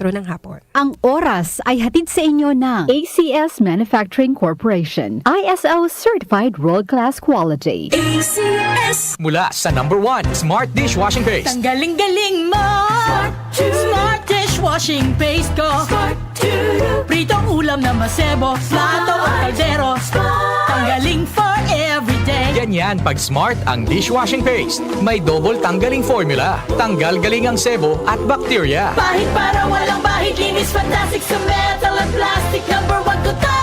ng hapon. Ang oras ay hatid sa inyo ng ACS Manufacturing Corporation, ISO Certified World-Class Quality. ACS. Mula sa #1 Smart Dishwashing Paste. Ang galing-galing mo. Smart dishwashing paste ko. Pritong ulam na masebo, plato at kaldero. Tanggaling for everyday. Ganyan pag Smart ang dishwashing paste. May double tanggaling formula. Tanggal galing ang sebo at bakterya. Bahid para walang bahid, linis fantastic sa metal at plastic. #1 ko to.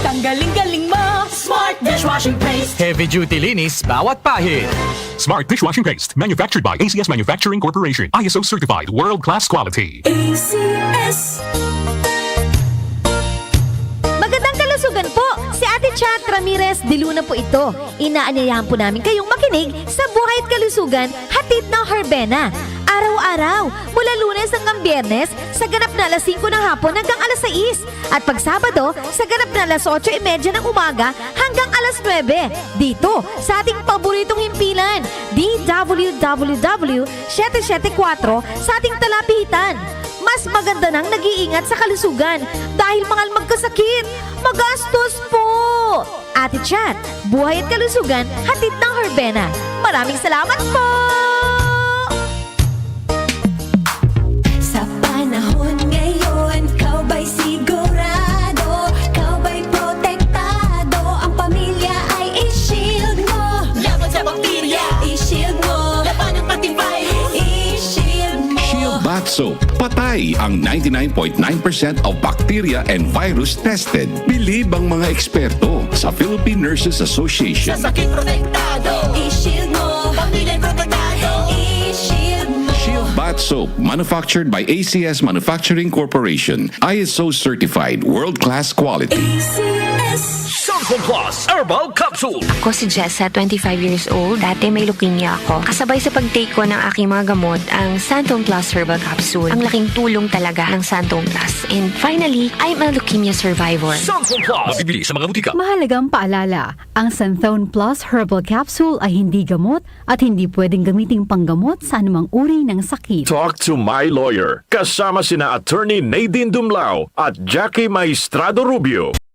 Tanggaling-galing mo. Smart dishwashing paste. Heavy duty linis bawat pahid. Smart Dishwashing Paste, manufactured by ACS Manufacturing Corporation. ISO certified, world-class quality. ACS. Magandang kalusugan po! Si Ate Chat Ramirez de Luna po ito. Inaanyayahan po namin kayong makinig sa Buhay at Kalusugan, hatid ng Herbena. Araw-araw, mula Lunes hanggang Biyernes, sa ganap na alas 5 ng hapon hanggang alas 6. At pag Sabado, sa ganap na alas 8:30 ng umaga hanggang alas 9. Dito, sa ating paboritong himpilan, DWWW 774 sa ating talapitan. Mas maganda nang nag-iingat sa kalusugan dahil mangal magkasakit. Magastos po! Ate Chat, Buhay at Kalusugan, hatid ng Herbena. Maraming salamat po! Sa panahon ngayon, kau ba'y sigurado? Kau ba'y protektado? Ang pamilya ay i-shield mo. Laban sa bakterya. I-shield mo. Laban ng pati virus. I-shield mo. Shield Bath Soap. Patay ang 99.9% of bacteria and virus tested. Believe ang mga eksperto sa Philippine Nurses Association. Sa sakit protektado. I-shield mo. Pamilya protektado. I-shield mo. Shield Bath Soap, manufactured by ACS Manufacturing Corporation. ISO certified, world-class quality. ACS. Santon Plus Herbal Capsule. Ako si Jessa, 25 years old. Dati may leukemia ako. Kasabay sa pag-take ko ng aking mga gamot, ang Santon Plus Herbal Capsule. Ang laking tulong talaga ng Santon Plus. And finally, I'm a leukemia survivor. Santon Plus. Mabibili sa mga butika. Mahalagang paalala, ang Santhone Plus Herbal Capsule ay hindi gamot at hindi pwedeng gamiting panggamot sa anumang uri ng sakit. Talk to my lawyer. Kasama sina Attorney Nadine Dumlao at Jackie Maestrado Rubio.